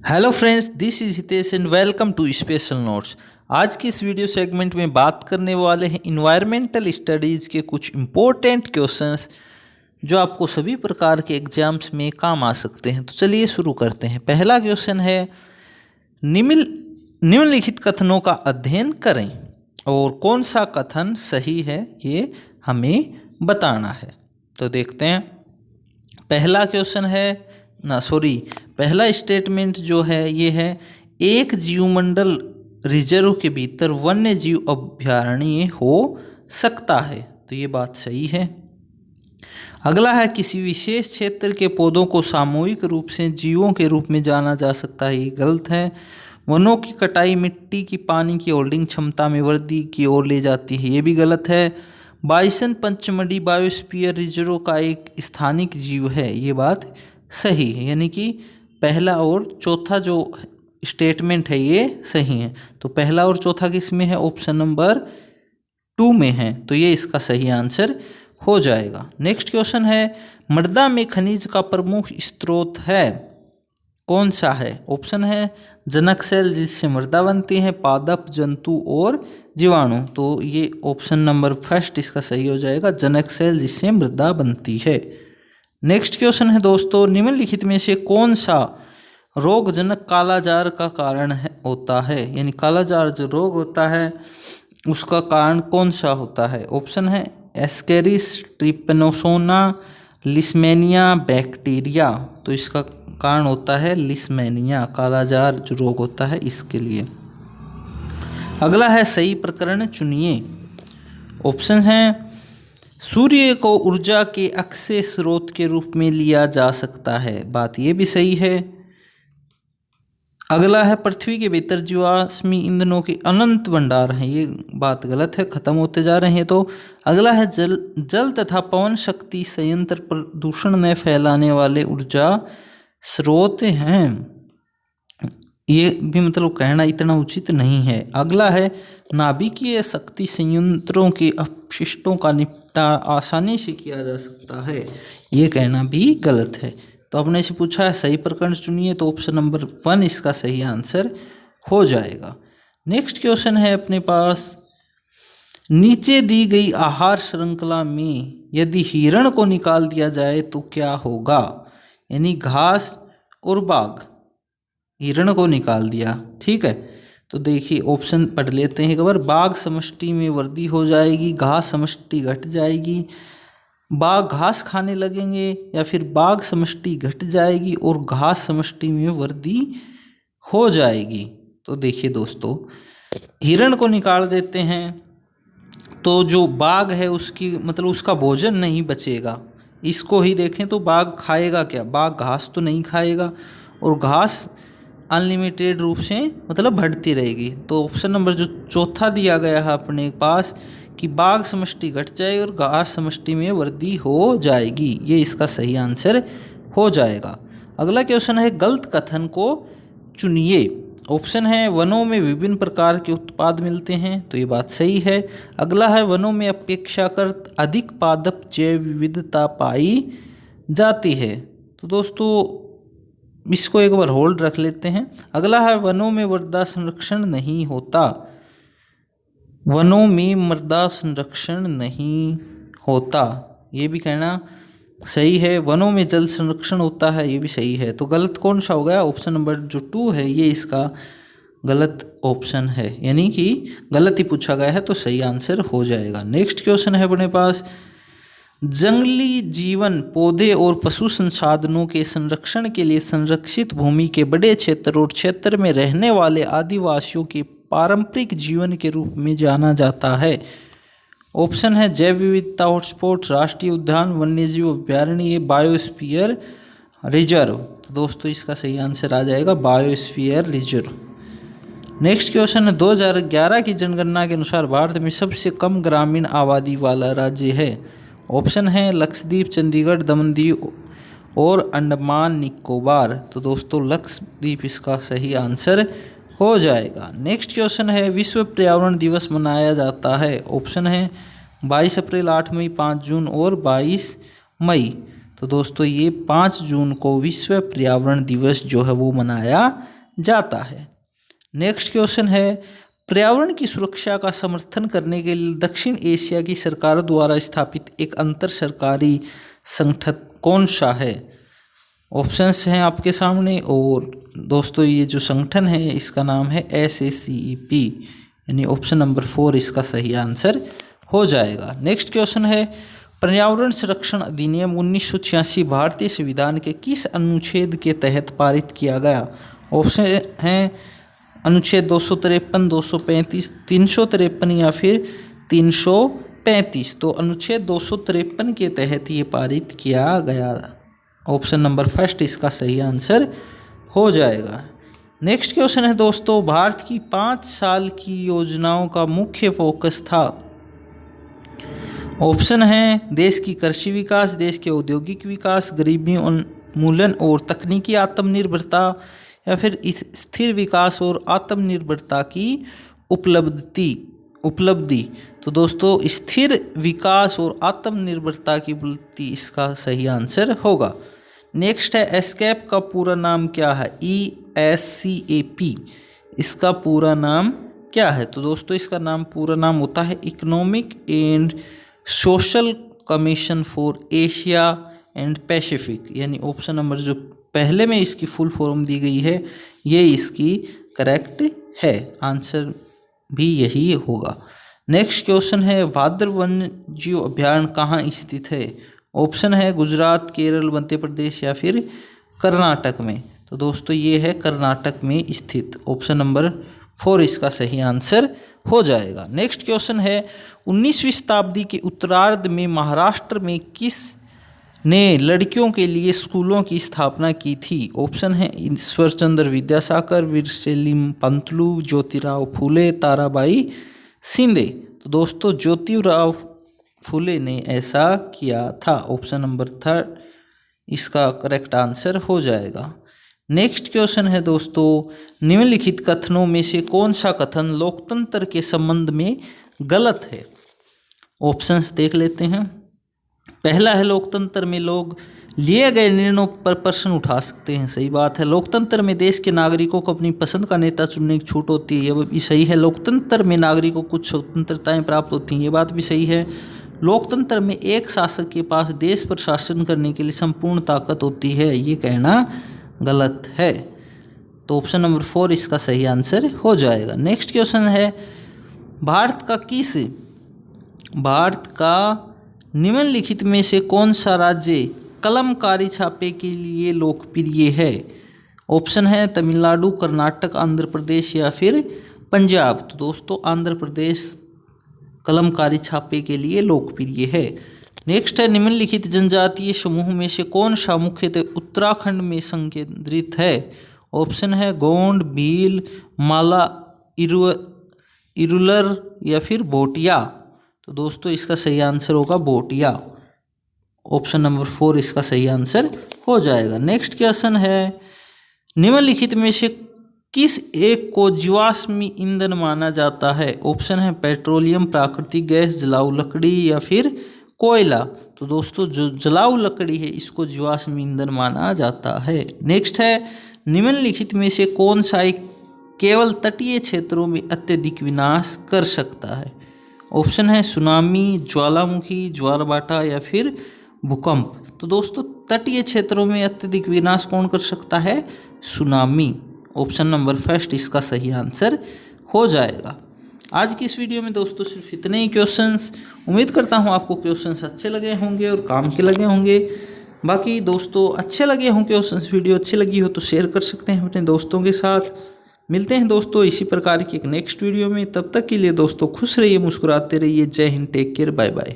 Hello friends, this is Hitesh and welcome to special notes. आज की इस वीडियो सेगमेंट में बात करने वाले हैं इन्वायरमेंटल स्टडीज़ के कुछ इम्पोर्टेंट क्वेश्चंस जो आपको सभी प्रकार के एग्जाम्स में काम आ सकते हैं। तो चलिए शुरू करते हैं। पहला क्वेश्चन है, निम्नलिखित कथनों का अध्ययन करें और कौन सा कथन सही है ये हमें बताना है। तो देखते हैं। पहला स्टेटमेंट जो है ये है, एक जीवमंडल रिजर्व के भीतर वन्य जीव अभयारण्य हो सकता है। तो ये बात सही है। अगला है, किसी विशेष क्षेत्र के पौधों को सामूहिक रूप से जीवों के रूप में जाना जा सकता है। ये गलत है। वनों की कटाई मिट्टी की पानी की होल्डिंग क्षमता में वृद्धि की ओर ले जाती है। ये भी गलत है। बाइसन पंचमढ़ी बायोस्फीयर रिजर्व का एक स्थानिक जीव है। ये बात सही है, यानी कि पहला और चौथा जो स्टेटमेंट है ये सही है। तो पहला और चौथा किस में है? ऑप्शन नंबर 2 में है। तो ये इसका सही आंसर हो जाएगा। नेक्स्ट क्वेश्चन है, मृदा में खनिज का प्रमुख स्रोत है, कौन सा है? ऑप्शन है जनक सेल जिससे मृदा बनती है, पादप, जंतु और जीवाणु। तो ये ऑप्शन नंबर फर्स्ट इसका सही हो जाएगा, जनक सेल जिससे मृदा बनती है। नेक्स्ट क्वेश्चन है दोस्तों, निम्नलिखित में से कौन सा रोगजनक कालाजार का कारण होता है? यानी कालाजार जो रोग होता है उसका कारण कौन सा होता है? ऑप्शन है एस्केरिस, ट्रिपेनोसोमा, लिस्मेनिया, बैक्टीरिया। तो इसका कारण होता है लिस्मेनिया, कालाजार जो रोग होता है इसके लिए। अगला है, सही प्रकरण चुनिए। ऑप्शन हैं, सूर्य को ऊर्जा के अक्षय स्रोत के रूप में लिया जा सकता है। बात ये भी सही है। अगला है, पृथ्वी के भीतर जीवाश्मी ईंधनों के अनंत भंडार हैं। ये बात गलत है, खत्म होते जा रहे हैं। तो अगला है, जल तथा पवन शक्ति संयंत्र प्रदूषण न फैलाने वाले ऊर्जा स्रोत हैं। ये भी मतलब कहना इतना उचित नहीं है। अगला है, नाभिकीय शक्ति संयंत्रों के अपशिष्टों का निपटान आसानी से किया जा सकता है। ये कहना भी गलत है। तो आपने से पूछा है सही प्रकरण चुनिए, तो ऑप्शन नंबर 1 इसका सही आंसर हो जाएगा। नेक्स्ट क्वेश्चन है अपने पास, नीचे दी गई आहार श्रृंखला में यदि हिरण को निकाल दिया जाए तो क्या होगा? यानी घास और बाघ, हिरण को निकाल दिया, ठीक है। तो देखिए ऑप्शन पढ़ लेते हैं एक बार। बाघ समष्टि में वृद्धि हो जाएगी, घास समष्टि घट जाएगी, बाघ घास खाने लगेंगे, या फिर बाघ समष्टि घट जाएगी और घास समष्टि में वृद्धि हो जाएगी। तो देखिए दोस्तों, हिरण को निकाल देते हैं तो जो बाघ है उसकी मतलब उसका भोजन नहीं बचेगा। इसको ही देखें तो बाघ खाएगा क्या? बाघ घास तो नहीं खाएगा और घास अनलिमिटेड रूप से मतलब बढ़ती रहेगी। तो ऑप्शन नंबर जो चौथा दिया गया है अपने पास कि बाघ समष्टि घट जाएगी और घास समष्टि में वृद्धि हो जाएगी, ये इसका सही आंसर हो जाएगा। अगला क्वेश्चन है, गलत कथन को चुनिए। ऑप्शन है, वनों में विभिन्न प्रकार के उत्पाद मिलते हैं। तो ये बात सही है। अगला है, वनों में अपेक्षाकृत अधिक पादप जैव विविधता पाई जाती है। तो दोस्तों इसको एक बार होल्ड रख लेते हैं। अगला है, वनों में मृदा संरक्षण नहीं होता। वनों में मृदा संरक्षण नहीं होता, ये भी कहना सही है। वनों में जल संरक्षण होता है, ये भी सही है। तो गलत कौन सा हो गया? ऑप्शन नंबर जो 2 है ये इसका गलत ऑप्शन है, यानी कि गलत ही पूछा गया है, तो सही आंसर हो जाएगा। नेक्स्ट क्वेश्चन है अपने पास, जंगली जीवन, पौधे और पशु संसाधनों के संरक्षण के लिए संरक्षित भूमि के बड़े क्षेत्र और क्षेत्र में रहने वाले आदिवासियों के पारंपरिक जीवन के रूप में जाना जाता है। ऑप्शन है, जैव विविधता हॉटस्पॉट, राष्ट्रीय उद्यान, वन्यजीव अभयारण्य, बायोस्फीयर रिजर्व। तो दोस्तों इसका सही आंसर आ जाएगा बायोस्फीयर रिजर्व। नेक्स्ट क्वेश्चन है, 2011 की जनगणना के अनुसार भारत में सबसे कम ग्रामीण आबादी वाला राज्य है। ऑप्शन है लक्षद्वीप, चंडीगढ़, दमन दीव और अंडमान निकोबार। तो दोस्तों लक्षद्वीप इसका सही आंसर हो जाएगा। नेक्स्ट क्वेश्चन है, विश्व पर्यावरण दिवस मनाया जाता है। ऑप्शन है 22 अप्रैल, 8 मई, 5 जून और 22 मई। तो दोस्तों ये 5 जून को विश्व पर्यावरण दिवस जो है वो मनाया जाता है। नेक्स्ट क्वेश्चन है, पर्यावरण की सुरक्षा का समर्थन करने के लिए दक्षिण एशिया की सरकारों द्वारा स्थापित एक अंतर सरकारी संगठन कौन सा है? ऑप्शंस हैं आपके सामने, और दोस्तों ये जो संगठन है इसका नाम है SACEP, यानी ऑप्शन नंबर 4 इसका सही आंसर हो जाएगा। नेक्स्ट क्वेश्चन है, पर्यावरण संरक्षण अधिनियम 1986 भारतीय संविधान के किस अनुच्छेद के तहत पारित किया गया? ऑप्शन हैं अनुच्छेद 253, 235, 353 या फिर 335। तो अनुच्छेद 253 के तहत ये पारित किया गया। ऑप्शन नंबर फर्स्ट इसका सही आंसर हो जाएगा। नेक्स्ट क्वेश्चन है दोस्तों, भारत की 5 साल की योजनाओं का मुख्य फोकस था। ऑप्शन हैं देश की कृषि विकास, देश के औद्योगिक विकास, गरीबी उन्मूलन और तकनीकी आत्मनिर्भरता, या फिर स्थिर विकास और आत्मनिर्भरता की उपलब्धि। तो दोस्तों स्थिर विकास और आत्मनिर्भरता की उपलब्धि इसका सही आंसर होगा। नेक्स्ट है, एस्केप का पूरा नाम क्या है? ESCAP इसका पूरा नाम क्या है? तो दोस्तों इसका पूरा नाम होता है economic and social commission for Asia and Pacific, यानी ऑप्शन नंबर जो पहले में इसकी फुल फॉर्म दी गई है ये इसकी करेक्ट है, आंसर भी यही होगा। नेक्स्ट क्वेश्चन है, भाद्र वन्यजीव अभयारण्य कहाँ स्थित है? ऑप्शन है गुजरात, केरल, मध्य प्रदेश या फिर कर्नाटक में। तो दोस्तों ये है कर्नाटक में स्थित, ऑप्शन नंबर 4 इसका सही आंसर हो जाएगा। नेक्स्ट क्वेश्चन है, 19वीं शताब्दी के उत्तरार्ध में महाराष्ट्र में किस ने लड़कियों के लिए स्कूलों की स्थापना की थी? ऑप्शन है ईश्वर चंद्र विद्यासागर, वीरशैलिम पंतलू, ज्योतिराव फूले, ताराबाई शिंदे। तो दोस्तों ज्योतिराव फूले ने ऐसा किया था, ऑप्शन नंबर 3 इसका करेक्ट आंसर हो जाएगा। नेक्स्ट क्वेश्चन है दोस्तों, निम्नलिखित कथनों में से कौन सा कथन लोकतंत्र के संबंध में गलत है? ऑप्शंस देख लेते हैं। पहला है, लोकतंत्र में लोग लिए गए निर्णयों पर प्रश्न उठा सकते हैं, सही बात है। लोकतंत्र में देश के नागरिकों को अपनी पसंद का नेता चुनने की छूट होती है, ये भी सही है। लोकतंत्र में नागरिकों को कुछ स्वतंत्रताएं प्राप्त होती हैं, ये बात भी सही है। लोकतंत्र में एक शासक के पास देश पर शासन करने के लिए संपूर्ण ताकत होती है, ये कहना गलत है। तो ऑप्शन नंबर 4 इसका सही आंसर हो जाएगा। नेक्स्ट क्वेश्चन है, भारत का निम्नलिखित में से कौन सा राज्य कलमकारी छापे के लिए लोकप्रिय है? ऑप्शन है तमिलनाडु, कर्नाटक, आंध्र प्रदेश या फिर पंजाब। तो दोस्तों आंध्र प्रदेश कलमकारी छापे के लिए लोकप्रिय है। नेक्स्ट है, निम्नलिखित जनजातीय समूह में से कौन सा मुख्यतः उत्तराखंड में संकेंद्रित है? ऑप्शन है गोंड, भील, माला, इरुलर या फिर भोटिया। तो दोस्तों इसका सही आंसर होगा भोटिया, ऑप्शन नंबर 4 इसका सही आंसर हो जाएगा। नेक्स्ट क्वेश्चन है, निम्नलिखित में से किस एक को जीवाश्मी ईंधन माना जाता है? ऑप्शन है पेट्रोलियम, प्राकृतिक गैस, जलाऊ लकड़ी या फिर कोयला। तो दोस्तों जो जलाऊ लकड़ी है इसको जीवाश्मी ईंधन माना जाता है। नेक्स्ट है, निम्नलिखित में से कौन सा एक केवल तटीय क्षेत्रों में अत्यधिक विनाश कर सकता है? ऑप्शन है सुनामी, ज्वालामुखी, ज्वारभाटा या फिर भूकंप। तो दोस्तों तटीय क्षेत्रों में अत्यधिक विनाश कौन कर सकता है? सुनामी, ऑप्शन नंबर 1 इसका सही आंसर हो जाएगा। आज की इस वीडियो में दोस्तों सिर्फ इतने ही क्वेश्चंस। उम्मीद करता हूँ आपको क्वेश्चंस अच्छे लगे होंगे और काम के लगे होंगे। बाकी दोस्तों अच्छे लगे हों क्वेश्चंस, वीडियो अच्छी लगी हो तो शेयर कर सकते हैं अपने दोस्तों के साथ। मिलते हैं दोस्तों इसी प्रकार की एक नेक्स्ट वीडियो में। तब तक के लिए दोस्तों खुश रहिए, मुस्कुराते रहिए। जय Hind, take care, bye bye.